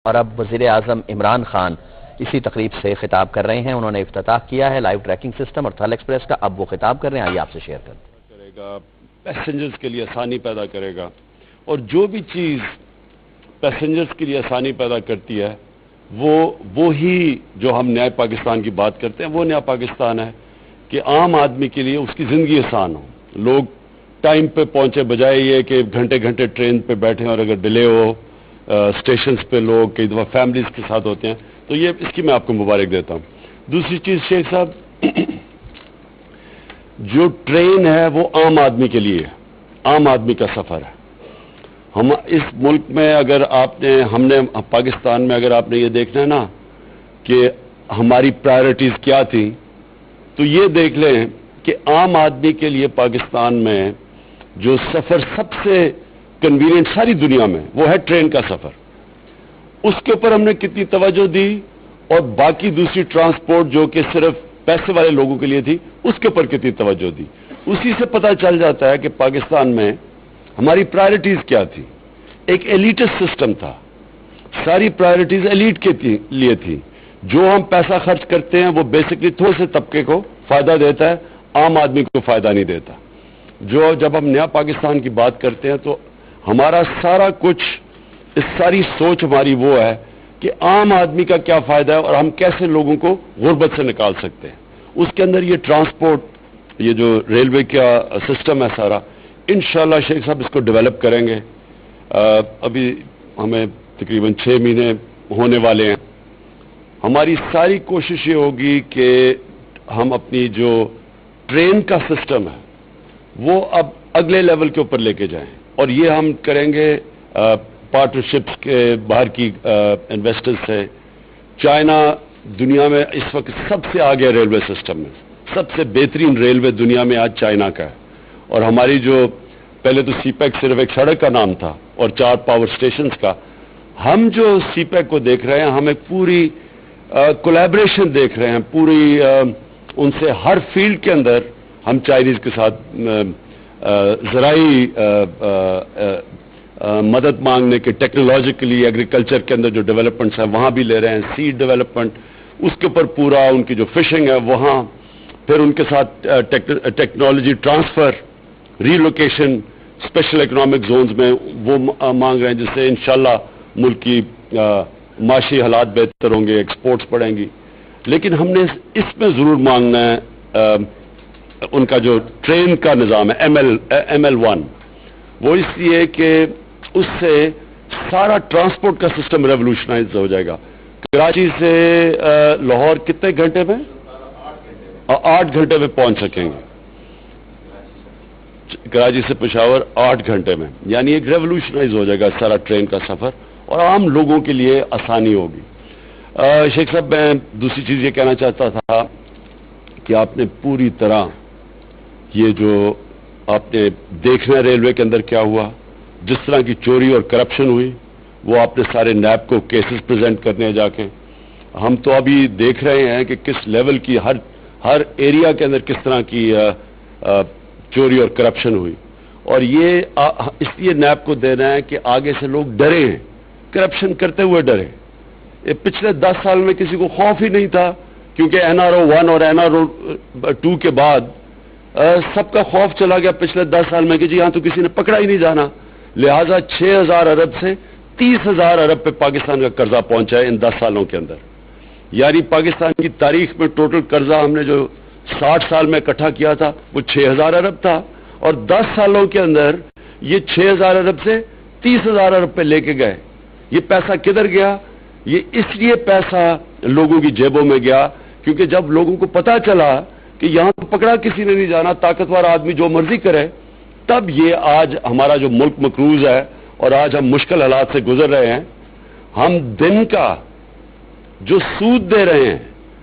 اور اب وزیر اعظم عمران خان اسی تقریب سے خطاب کر رہے ہیں. انہوں نے افتتاح کیا ہے لائیو ٹریکنگ سسٹم اور تھل ایکسپریس کا. اب وہ خطاب کر رہے ہیں, آئیے آپ سے شیئر کریں. پیسنجرز کے لیے آسانی پیدا کرے گا, اور جو بھی چیز پیسنجرز کے لیے آسانی پیدا کرتی ہے وہی جو ہم نیا پاکستان کی بات کرتے ہیں وہ نیا پاکستان ہے کہ عام آدمی کے لیے اس کی زندگی آسان ہو. لوگ ٹائم پہ پہنچے, بجائے یہ کہ گھنٹے گھنٹے ٹرین پہ بیٹھیں اور اگر ڈیلے ہو اسٹیشنز پہ لوگ کئی دفعہ فیملیز کے ساتھ ہوتے ہیں. تو یہ اس کی میں آپ کو مبارک دیتا ہوں. دوسری چیز شیخ صاحب, جو ٹرین ہے وہ عام آدمی کے لیے ہے, عام آدمی کا سفر ہے. ہم اس ملک میں اگر ہم نے پاکستان میں اگر آپ نے یہ دیکھنا ہے نا کہ ہماری پرائرٹیز کیا تھیں, تو یہ دیکھ لیں کہ عام آدمی کے لیے پاکستان میں جو سفر سب سے کنوینئنٹ ساری دنیا میں وہ ہے ٹرین کا سفر. اس کے اوپر ہم نے کتنی توجہ دی, اور باقی دوسری ٹرانسپورٹ جو کہ صرف پیسے والے لوگوں کے لیے تھی اس کے اوپر کتنی توجہ دی. اسی سے پتہ چل جاتا ہے کہ پاکستان میں ہماری پرائرٹیز کیا تھی. ایک ایلیٹس سسٹم تھا, ساری پرائرٹیز ایلیٹ کے لیے تھی. جو ہم پیسہ خرچ کرتے ہیں وہ بیسکلی تھوڑے سے طبقے کو فائدہ دیتا ہے, عام آدمی کو فائدہ نہیں دیتا. جب ہم نیا پاکستان کی بات کرتے ہیں تو ہمارا سارا کچھ, اس ساری سوچ ہماری وہ ہے کہ عام آدمی کا کیا فائدہ ہے اور ہم کیسے لوگوں کو غربت سے نکال سکتے ہیں. اس کے اندر یہ ٹرانسپورٹ, یہ جو ریلوے کا سسٹم ہے سارا, انشاءاللہ شیخ صاحب اس کو ڈیولپ کریں گے. ابھی ہمیں تقریباً 6 مہینے ہونے والے ہیں. ہماری ساری کوشش یہ ہوگی کہ ہم اپنی جو ٹرین کا سسٹم ہے وہ اب اگلے لیول کے اوپر لے کے جائیں, اور یہ ہم کریں گے پارٹنرشپس کے باہر کی انویسٹرز سے. چائنا دنیا میں اس وقت سب سے آگے ریلوے سسٹم میں, سب سے بہترین ریلوے دنیا میں آج چائنا کا ہے. اور ہماری جو پہلے تو سی پیک صرف ایک سڑک کا نام تھا اور 4 پاور اسٹیشنز کا, ہم جو سی پیک کو دیکھ رہے ہیں ہم ایک پوری کولیبریشن دیکھ رہے ہیں, پوری ان سے ہر فیلڈ کے اندر ہم چائنیز کے ساتھ زرعی مدد مانگنے کے, ٹیکنالوجیکلی ایگریکلچر کے اندر جو ڈیولپمنٹس ہیں وہاں بھی لے رہے ہیں. سیڈ ڈیولپمنٹ, اس کے اوپر پورا ان کی جو فشنگ ہے وہاں, پھر ان کے ساتھ technology transfer, relocation special economic zones میں وہ مانگ رہے ہیں, جس سے انشاءاللہ ملک کی معاشی حالات بہتر ہوں گے, ایکسپورٹس بڑھیں گی. لیکن ہم نے اس میں ضرور مانگنا ہے ان کا جو ٹرین کا نظام ہے ML1, وہ اس لیے کہ اس سے سارا ٹرانسپورٹ کا سسٹم ریولوشنائز ہو جائے گا. کراچی سے لاہور کتنے گھنٹے میں؟ 8 گھنٹے میں پہنچ سکیں گے. کراچی سے پشاور 8 گھنٹے میں, یعنی ایک ریولوشنائز ہو جائے گا سارا ٹرین کا سفر, اور عام لوگوں کے لیے آسانی ہوگی. شیخ صاحب, میں دوسری چیز یہ کہنا چاہتا تھا کہ آپ نے پوری طرح یہ جو آپ نے دیکھنا ریلوے کے اندر کیا ہوا, جس طرح کی چوری اور کرپشن ہوئی, وہ آپ نے سارے نیب کو کیسز پریزنٹ کرنے ہیں جا کے. ہم تو ابھی دیکھ رہے ہیں کہ کس لیول کی ہر ایریا کے اندر کس طرح کی چوری اور کرپشن ہوئی, اور یہ اس لیے نیب کو دینا ہے کہ آگے سے لوگ ڈرے ہیں, کرپشن کرتے ہوئے ڈرے. پچھلے 10 سال میں کسی کو خوف ہی نہیں تھا, کیونکہ NRO 1 اور NRO 2 کے بعد سب کا خوف چلا گیا پچھلے 10 سال میں کہ جی یہاں تو کسی نے پکڑا ہی نہیں جانا. لہٰذا 6,000 ارب سے 30,000 ارب پہ پاکستان کا قرضہ پہنچا ہے ان 10 سالوں کے اندر. یعنی پاکستان کی تاریخ میں ٹوٹل قرضہ ہم نے جو 60 سال میں اکٹھا کیا تھا وہ 6,000 ارب تھا, اور 10 سالوں کے اندر یہ 6,000 ارب سے 30,000 ارب پہ لے کے گئے. یہ پیسہ کدھر گیا؟ یہ اس لیے پیسہ لوگوں کی جیبوں میں گیا کیونکہ جب لوگوں کو پتا چلا کہ یہاں پکڑا کسی نے نہیں جانا, طاقتور آدمی جو مرضی کرے, تب یہ آج ہمارا جو ملک مقروض ہے اور آج ہم مشکل حالات سے گزر رہے ہیں. ہم دن کا جو سود دے رہے ہیں,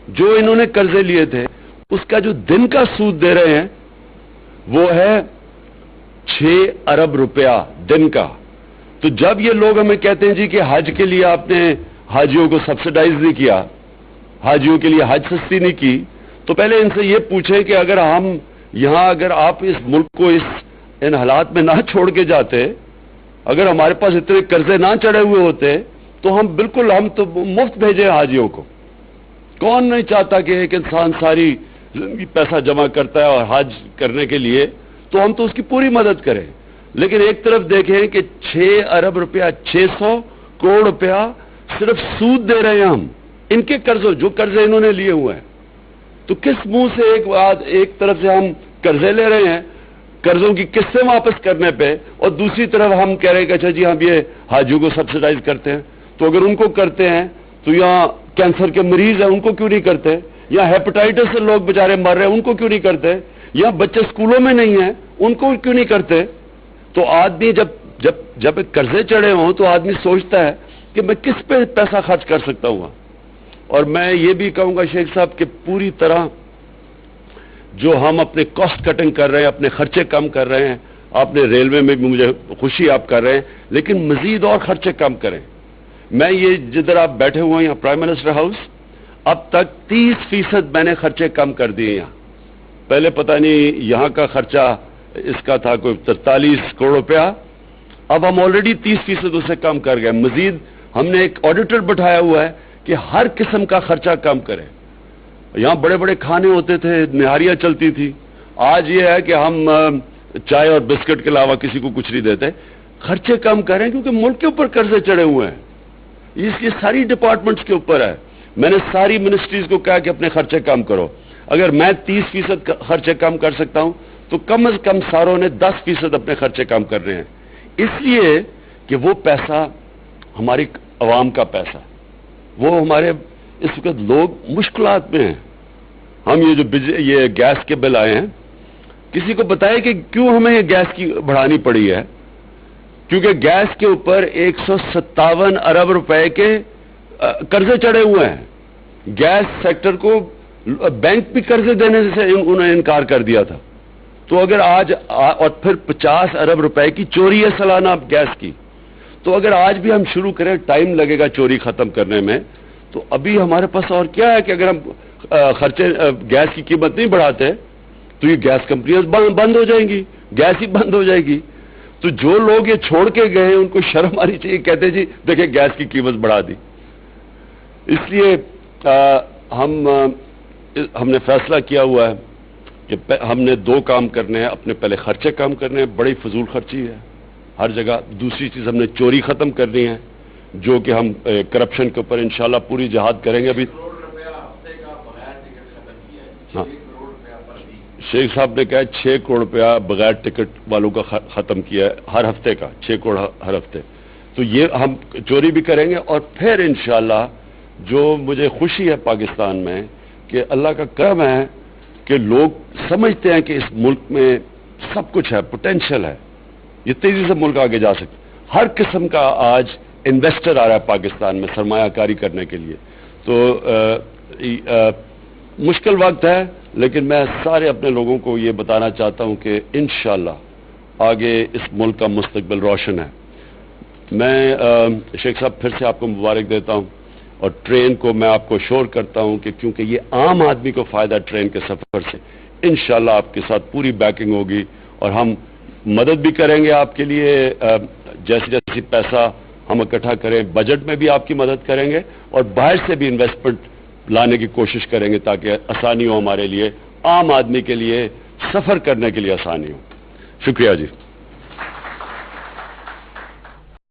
جو انہوں نے قرضے لیے تھے اس کا جو دن کا سود دے رہے ہیں وہ ہے 6 ارب روپیہ دن کا. تو جب یہ لوگ ہمیں کہتے ہیں جی کہ حج کے لیے آپ نے حاجیوں کو سبسڈائز نہیں کیا, حاجیوں کے لیے حج سستی نہیں کی, تو پہلے ان سے یہ پوچھیں کہ اگر آپ اس ملک کو ان حالات میں نہ چھوڑ کے جاتے, اگر ہمارے پاس اتنے قرضے نہ چڑھے ہوئے ہوتے تو ہم تو مفت بھیجیں حاجیوں کو. کون نہیں چاہتا کہ ایک انسان ساری زندگی پیسہ جمع کرتا ہے اور حج کرنے کے لیے, تو ہم تو اس کی پوری مدد کریں. لیکن ایک طرف دیکھیں کہ 6 ارب روپیہ 600 کروڑ روپیہ صرف سود دے رہے ہیں ہم ان کے قرضوں, جو قرضے انہوں نے لیے ہوئے ہیں. تو کس منہ سے ایک طرف سے ہم قرضے لے رہے ہیں قرضوں کی قسطیں واپس کرنے پہ, اور دوسری طرف ہم کہہ رہے ہیں کہ اچھا جی ہم یہ حاجیوں کو سبسڈائز کرتے ہیں. تو اگر ان کو کرتے ہیں تو یہاں کینسر کے مریض ہیں ان کو کیوں نہیں کرتے, یا ہیپاٹائٹس سے لوگ بیچارے مر رہے ہیں ان کو کیوں نہیں کرتے, یا بچے اسکولوں میں نہیں ہیں ان کو کیوں نہیں کرتے. تو آدمی جب قرضے چڑھے ہوں تو آدمی سوچتا ہے کہ میں کس پہ پیسہ خرچ کر سکتا ہوں. اور میں یہ بھی کہوں گا شیخ صاحب کہ پوری طرح جو ہم اپنے کاسٹ کٹنگ کر رہے ہیں, اپنے خرچے کم کر رہے ہیں, آپ نے ریلوے میں بھی مجھے خوشی آپ کر رہے ہیں, لیکن مزید اور خرچے کم کریں. میں یہ جدھر آپ بیٹھے ہوئے ہیں یہاں پرائم منسٹر ہاؤس, اب تک 30% میں نے خرچے کم کر دیے یہاں. پہلے پتہ نہیں یہاں کا خرچہ اس کا تھا کوئی 43 کروڑ روپیہ, اب ہم آلریڈی 30% اسے کم کر گئے. مزید ہم نے ایک آڈیٹر بٹھایا ہوا ہے کہ ہر قسم کا خرچہ کم کریں. یہاں بڑے بڑے کھانے ہوتے تھے, نہاریاں چلتی تھی, آج یہ ہے کہ ہم چائے اور بسکٹ کے علاوہ کسی کو کچھ نہیں دیتے. خرچے کم کریں کیونکہ ملک کے اوپر قرضے چڑھے ہوئے ہیں, یہ ساری ڈپارٹمنٹس کے اوپر ہے. میں نے ساری منسٹریز کو کہا کہ اپنے خرچے کم کرو. اگر میں 30% خرچے کم کر سکتا ہوں تو کم از کم ساروں نے 10% اپنے خرچے کم کرنے ہیں, اس لیے کہ وہ پیسہ ہماری عوام کا پیسہ, وہ ہمارے اس وقت لوگ مشکلات میں ہیں. ہم یہ گیس کے بل آئے ہیں, کسی کو بتائے کہ کیوں ہمیں یہ گیس کی بڑھانی پڑی ہے. کیونکہ گیس کے اوپر 157 ارب روپے کے قرضے چڑھے ہوئے ہیں. گیس سیکٹر کو بینک بھی قرضے دینے سے انہوں نے انکار کر دیا تھا. تو اگر آج اور پھر 50 ارب روپے کی چوری ہے سالانہ گیس کی, تو اگر آج بھی ہم شروع کریں, ٹائم لگے گا چوری ختم کرنے میں, تو ابھی ہمارے پاس اور کیا ہے کہ اگر ہم خرچے گیس کی قیمت نہیں بڑھاتے تو یہ گیس کمپنیاں بند ہو جائیں گی, گیس ہی بند ہو جائے گی. تو جو لوگ یہ چھوڑ کے گئے ہیں ان کو شرم آنی چاہیے, کہتے جی دیکھیں گیس کی قیمت بڑھا دی. اس لیے ہم نے فیصلہ کیا ہوا ہے کہ ہم نے 2 کام کرنے ہیں. اپنے پہلے خرچے کم کرنے ہیں, بڑی فضول خرچی ہے ہر جگہ. دوسری چیز ہم نے چوری ختم کرنی ہے, جو کہ ہم کرپشن کے اوپر انشاءاللہ پوری جہاد کریں گے. ابھی ہاں شیخ صاحب نے کہا 6 کروڑ روپیہ بغیر ٹکٹ والوں کا ختم کیا ہے ہر ہفتے کا, 6 کروڑ ہر ہفتے. تو یہ ہم چوری بھی کریں گے. اور پھر انشاءاللہ جو مجھے خوشی ہے پاکستان میں کہ اللہ کا کرم ہے کہ لوگ سمجھتے ہیں کہ اس ملک میں سب کچھ ہے, پوٹینشل ہے, یہ تیزی سے ملک آگے جا سکتا. ہر قسم کا آج انویسٹر آ رہا ہے پاکستان میں سرمایہ کاری کرنے کے لیے. تو مشکل وقت ہے, لیکن میں سارے اپنے لوگوں کو یہ بتانا چاہتا ہوں کہ انشاءاللہ آگے اس ملک کا مستقبل روشن ہے. میں شیخ صاحب پھر سے آپ کو مبارک دیتا ہوں, اور ٹرین کو میں آپ کو شور کرتا ہوں کہ کیونکہ یہ عام آدمی کو فائدہ ٹرین کے سفر سے, انشاءاللہ آپ کے ساتھ پوری بیکنگ ہوگی, اور ہم مدد بھی کریں گے آپ کے لیے. جیسی پیسہ ہم اکٹھا کریں, بجٹ میں بھی آپ کی مدد کریں گے, اور باہر سے بھی انویسٹمنٹ لانے کی کوشش کریں گے تاکہ آسانی ہو ہمارے لیے, عام آدمی کے لیے سفر کرنے کے لیے آسانی ہو. شکریہ جی.